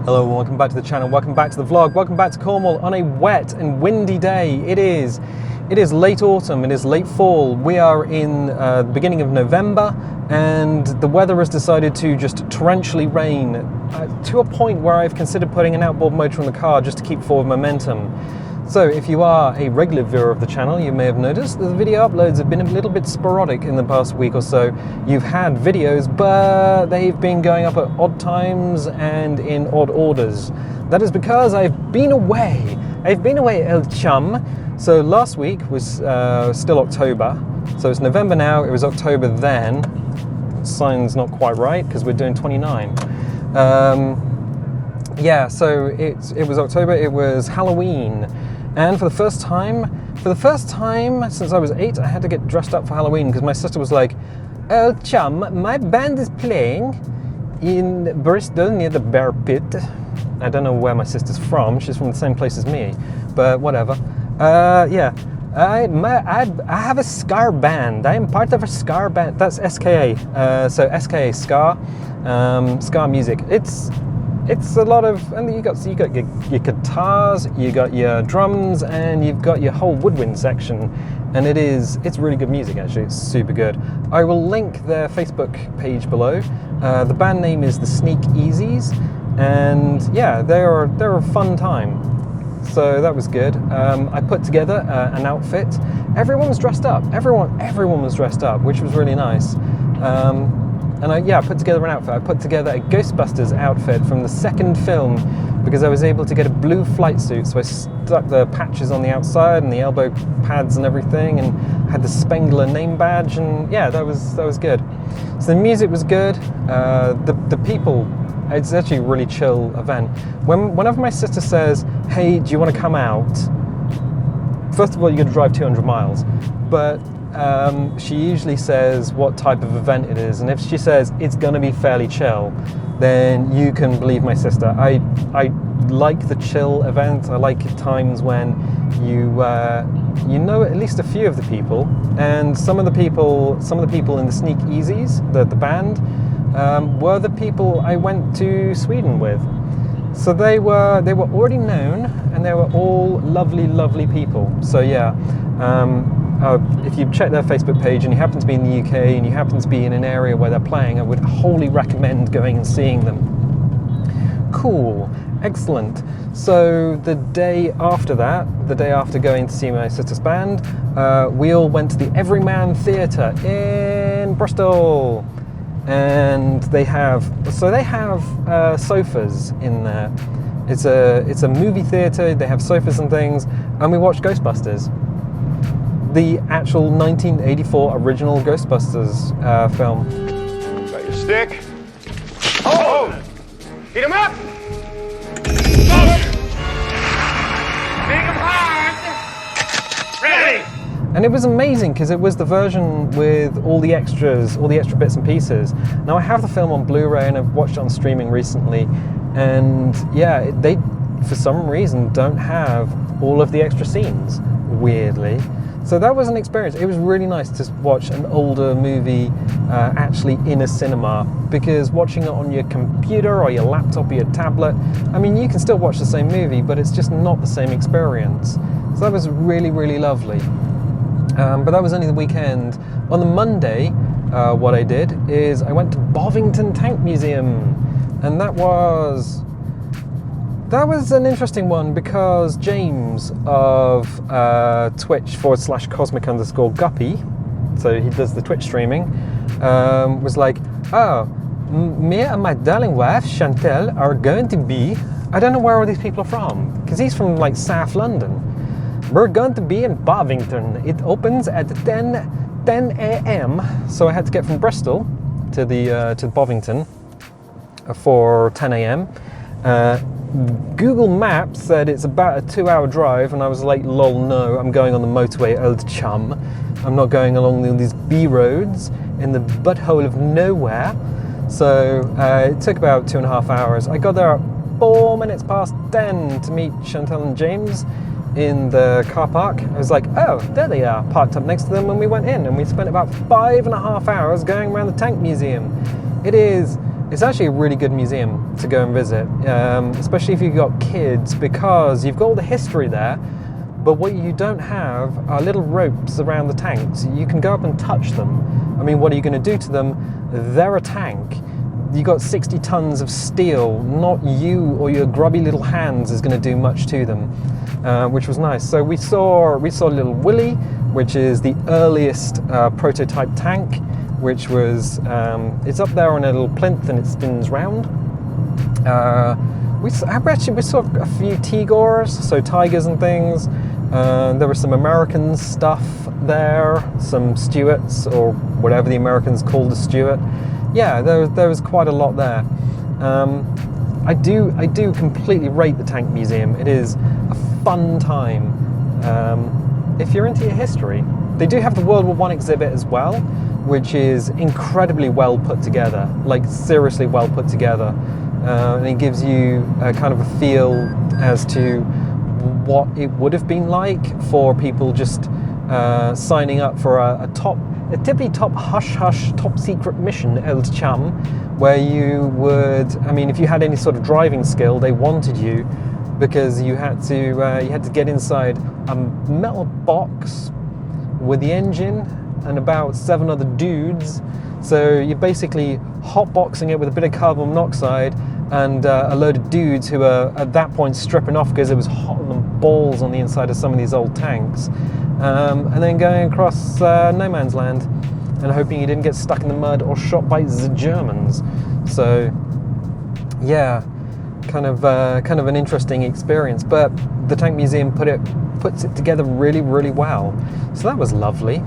Hello and welcome back to the channel, welcome back to the vlog, welcome back to Cornwall on a wet and windy day. It is late autumn, it is late fall. We are in the beginning of November and the weather has decided to just torrentially rain to a point where I've considered putting an outboard motor in the car just to keep forward momentum. So if you are a regular viewer of the channel, you may have noticed that the video uploads have been a little bit sporadic in the past week or so. You've had videos, but they've been going up at odd times and in odd orders. That is because I've been away. El chum. So last week was still October. So it's November now, it was October then. Sign's not quite right because we're doing 29. Yeah, so it was October, it was Halloween. And for the first time since I was 8, I had to get dressed up for Halloween because my sister was like, "Oh chum, my band is playing in Bristol near the Bear Pit." I don't know where my sister's from, she's from the same place as me, but whatever. Yeah, I have a ska band. I am part of a ska band. That's SKA, so SKA, ska, ska music. It's a lot of, and you got your guitars, you got your drums, and you've got your whole woodwind section, and it's really good music actually. It's super good. I will link their Facebook page below. The band name is the Sneak Easies, and yeah, they're a fun time. So that was good. I put together an outfit. Everyone was dressed up. Everyone was dressed up, which was really nice. And I put together an outfit. I put together a Ghostbusters outfit from the second film because I was able to get a blue flight suit. So I stuck the patches on the outside and the elbow pads and everything, and had the Spengler name badge. And yeah, that was good. So the music was good. The people. It's actually a really chill event. Whenever my sister says, "Hey, do you want to come out?" First of all, you're going to drive 200 miles, but she usually says what type of event it is, and if she says it's going to be fairly chill, then you can believe my sister. I like the chill events. I like times when you know at least a few of the people, and some of the people in the Sneak Easies, the band, were the people I went to Sweden with. So they were already known, and they were all lovely people. So yeah, if you check their Facebook page and you happen to be in the UK and you happen to be in an area where they're playing, I would wholly recommend going and seeing them. Cool, excellent. So the day after going to see my sister's band, we all went to the Everyman Theatre in Bristol. And they have sofas in there. It's a movie theatre. They have sofas and things, and we watched Ghostbusters, the actual 1984 original Ghostbusters film. Got your stick. Oh! Heat 'em up. Make 'em hard. Ready. And it was amazing because it was the version with all the extra bits and pieces. Now I have the film on Blu-ray and I've watched it on streaming recently, and yeah, they for some reason don't have all of the extra scenes, weirdly. So that was an experience. It was really nice to watch an older movie actually in a cinema, because watching it on your computer or your laptop or your tablet, I mean, you can still watch the same movie, but it's just not the same experience. So that was really lovely. But that was only the weekend. On the Monday, what I did is I went to Bovington Tank Museum, and that was an interesting one because James of Twitch /Cosmic_Guppy, so he does the Twitch streaming, was like, "Oh, me and my darling wife Chantel are going to be," I don't know where all these people are from, because he's from like South London. "We're going to be in Bovington. It opens at 10 a.m. So I had to get from Bristol to Bovington for 10 a.m. Google Maps said it's about a 2-hour drive, and I was like, "Lol, no, I'm going on the motorway, old chum. I'm not going along these B roads in the butthole of nowhere." So it took about 2.5 hours. I got there at 4 minutes past 10 to meet Chantal and James in the car park. I was like, "Oh, there they are," parked up next to them when we went in, and we spent about 5.5 hours going around the tank museum. It is It's actually a really good museum to go and visit, especially if you've got kids, because you've got all the history there, but what you don't have are little ropes around the tanks. You can go up and touch them. I mean, what are you going to do to them? They're a tank. You got 60 tons of steel. Not you or your grubby little hands is going to do much to them, which was nice. So we saw little Willie, which is the earliest prototype tank, which was it's up there on a little plinth and it spins round. We saw a few Tigors, so tigers and things. There was some American stuff there, some Stuarts, or whatever the Americans called a Stuart. Yeah, there was quite a lot there. I do completely rate the Tank Museum. It is a fun time if you're into your history. They do have the World War I exhibit as well, which is incredibly well put together, like seriously well put together. And it gives you a kind of a feel as to what it would have been like for people just signing up for a tippy top hush top secret mission, Old Chum, where you would, I mean, if you had any sort of driving skill, they wanted you, because you had to get inside a metal box with the engine and about 7 other dudes. So you're basically hotboxing it with a bit of carbon monoxide and a load of dudes who are at that point stripping off because it was hot than balls on the inside of some of these old tanks, and then going across no man's land and hoping you didn't get stuck in the mud or shot by the Germans. So yeah, kind of an interesting experience, but the Tank Museum puts it together really, really well. So that was lovely.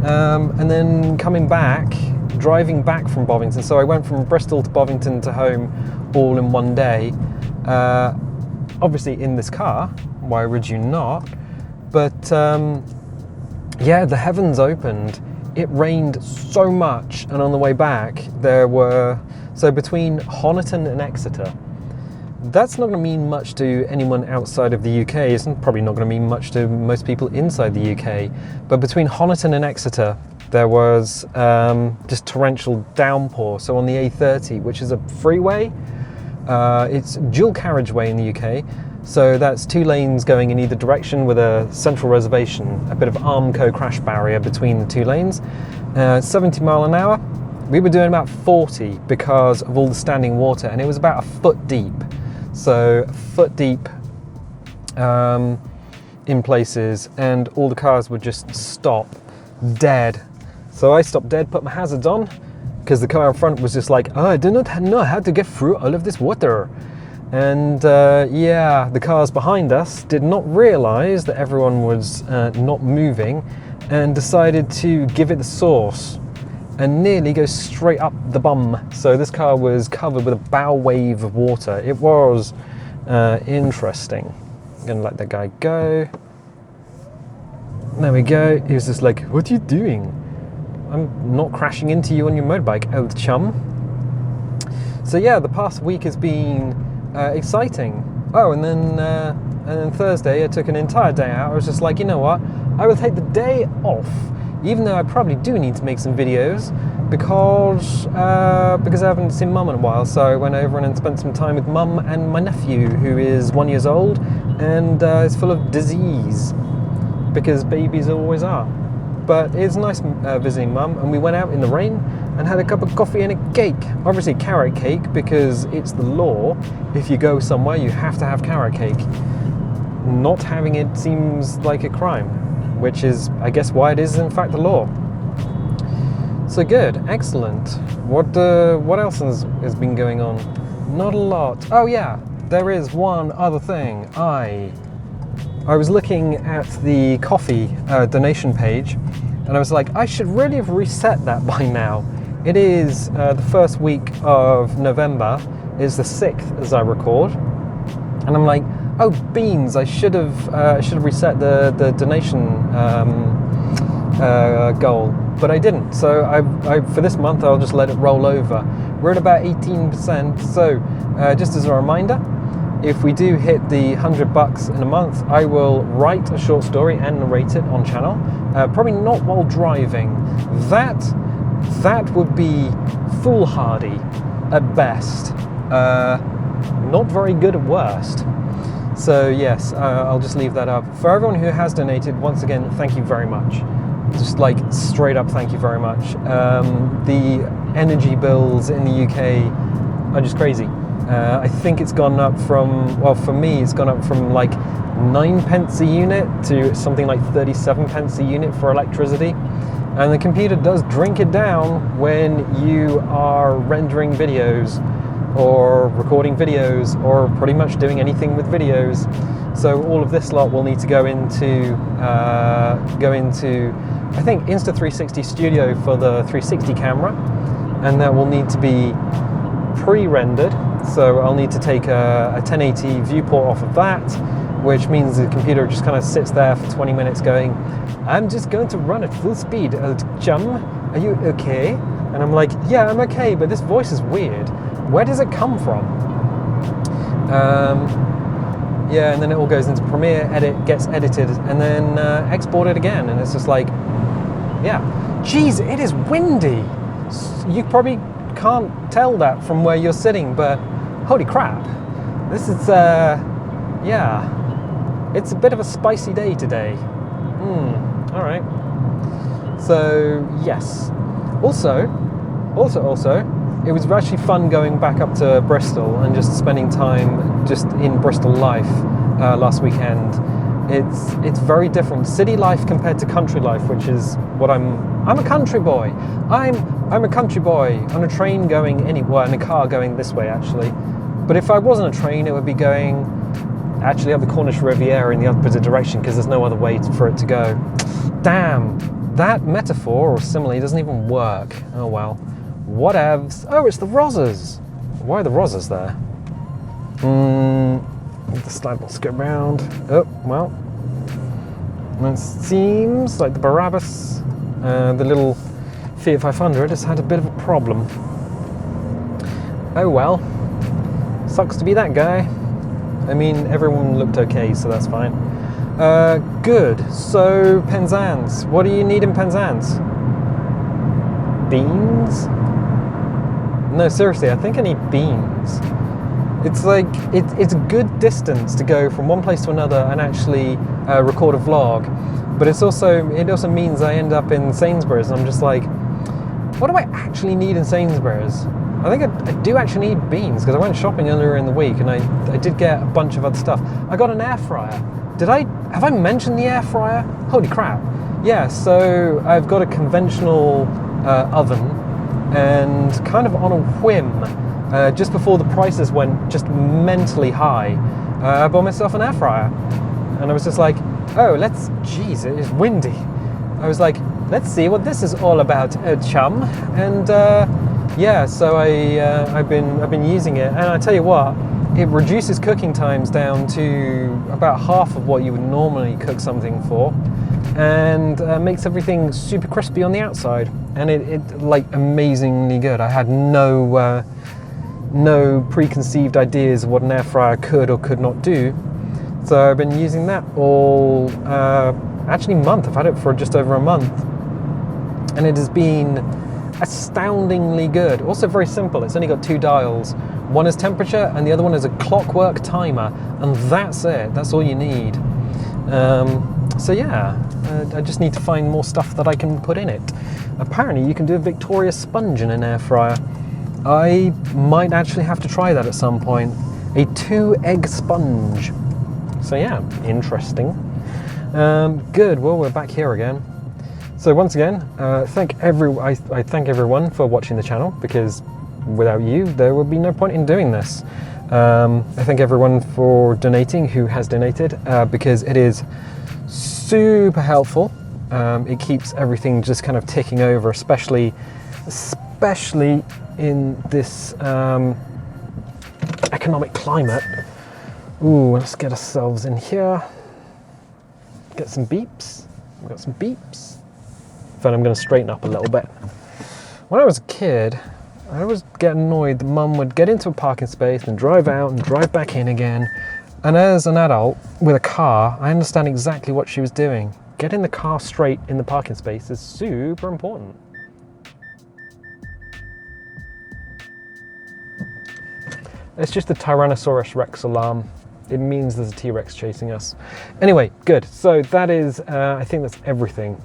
And then driving back from Bovington. So I went from Bristol to Bovington to home all in one day. Obviously in this car, why would you not? But yeah, the heavens opened. It rained so much, and on the way back so between Honiton and Exeter, that's not going to mean much to anyone outside of the UK. It's probably not going to mean much to most people inside the UK. But between Honiton and Exeter, there was just torrential downpour. So on the A30, which is a freeway, it's dual carriageway in the UK. So that's 2 lanes going in either direction with a central reservation, a bit of Armco crash barrier between the 2 lanes. 70 mile an hour. We were doing about 40 because of all the standing water, and it was about a foot deep. So a foot deep in places, and all the cars would just stop dead. So I stopped dead, put my hazards on, because the car in front was just like, oh, I do not know how to get through all of this water. And yeah, the cars behind us did not realise that everyone was not moving, and decided to give it the sauce and nearly go straight up the bum. So this car was covered with a bow wave of water. It was interesting. I'm gonna let that guy go. There we go. He was just like, what are you doing? I'm not crashing into you on your motorbike, old chum. So yeah, the past week has been exciting. Oh, and then Thursday I took an entire day out. I was just like, you know what? I will take the day off, even though I probably do need to make some videos, because I haven't seen Mum in a while. So I went over and spent some time with Mum and my nephew, who is 1 year old and is full of disease, because babies always are. But it's nice visiting Mum, and we went out in the rain and had a cup of coffee and a cake. Obviously carrot cake, because it's the law. If you go somewhere, you have to have carrot cake. Not having it seems like a crime, which is, I guess, why it is in fact the law. So good, excellent. What else has been going on? Not a lot. Oh yeah, there is one other thing. I was looking at the coffee donation page, and I was like, I should really have reset that by now. It is the first week of November. It's the 6th as I record, and I'm like, oh beans! I should have reset the donation goal, but I didn't. So I for this month I'll just let it roll over. We're at about 18%. So just as a reminder, if we do hit the $100 in a month, I will write a short story and narrate it on channel. Probably not while driving. That would be foolhardy. at best, not very good at worst. So yes, I'll just leave that up. For everyone who has donated, once again, thank you very much. Just like straight up, thank you very much. The energy bills in the UK are just crazy. I think it's gone up from, well, for me, it's gone up from like 9 pence a unit to something like 37 pence a unit for electricity. And the computer does drink it down when you are rendering videos or recording videos or pretty much doing anything with videos. So all of this lot will need to go into I think Insta360 Studio for the 360 camera, and that will need to be pre-rendered. So I'll need to take a 1080 viewport off of that, which means the computer just kind of sits there for 20 minutes going, I'm just going to run at full speed. Chum, are you okay? And I'm like, yeah, I'm okay, but this voice is weird. Where does it come from? Yeah, and then it all goes into Premiere, gets edited, and then exported again. And it's just like, yeah. Geez, it is windy. You probably can't tell that from where you're sitting, but holy crap. This is, yeah. It's a bit of a spicy day today. All right. So, yes. Also, it was actually fun going back up to Bristol and just spending time just in Bristol life last weekend. It's very different. City life compared to country life, which is what I'm a country boy. I'm a country boy on a train going anywhere, in a car going this way actually. But if I wasn't a train, it would be going actually up the Cornish Riviera in the opposite direction because there's no other way for it to go. Damn, that metaphor or simile doesn't even work. Oh well. Whatevs. Oh, it's the Rozzers. Why are the Rozzers there? The slide will go round. Oh, well. It seems like the Barabbas, the little Fiat 500, has had a bit of a problem. Oh well. Sucks to be that guy. I mean, everyone looked okay, so that's fine. Good. So, Penzance. What do you need in Penzance? Beans? No, seriously, I think I need beans. It's like, it's a good distance to go from one place to another and actually record a vlog. But it also means I end up in Sainsbury's and I'm just like, what do I actually need in Sainsbury's? I think I do actually need beans because I went shopping earlier in the week and I did get a bunch of other stuff. I got an air fryer. Have I mentioned the air fryer? Holy crap. Yeah, so I've got a conventional oven, and kind of on a whim, just before the prices went just mentally high, I bought myself an air fryer. And I was just like, oh, geez, it is windy. I was like, let's see what this is all about, chum. And yeah, so I've been using it, and I tell you what, it reduces cooking times down to about half of what you would normally cook something for, and makes everything super crispy on the outside, and it like amazingly good. I had no preconceived ideas of what an air fryer could or could not do, so I've been using that all actually month. I've had it for just over a month, and it has been astoundingly good. Also very simple. It's only got 2 dials. One is temperature and the other one is a clockwork timer, and that's it. That's all you need. So yeah, I just need to find more stuff that I can put in it. Apparently you can do a Victoria sponge in an air fryer. I might actually have to try that at some point. A 2-egg sponge. So yeah, interesting. Good. Well, we're back here again. So once again, I thank everyone for watching the channel, because without you, there would be no point in doing this. I thank everyone for donating who has donated, because it is super helpful. It keeps everything just kind of ticking over, especially in this economic climate. Ooh, let's get ourselves in here. Get some beeps. We've got some beeps. Then I'm going to straighten up a little bit. When I was a kid, I always get annoyed that Mum would get into a parking space and drive out and drive back in again. And as an adult with a car, I understand exactly what she was doing. Getting the car straight in the parking space is super important. It's just the Tyrannosaurus Rex alarm. It means there's a T-Rex chasing us. Anyway, good. So that is, I think that's everything.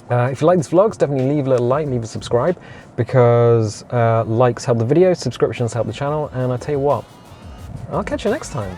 If you like these vlogs, definitely leave a little like, leave a subscribe, because likes help the video, subscriptions help the channel, and I tell you what, I'll catch you next time.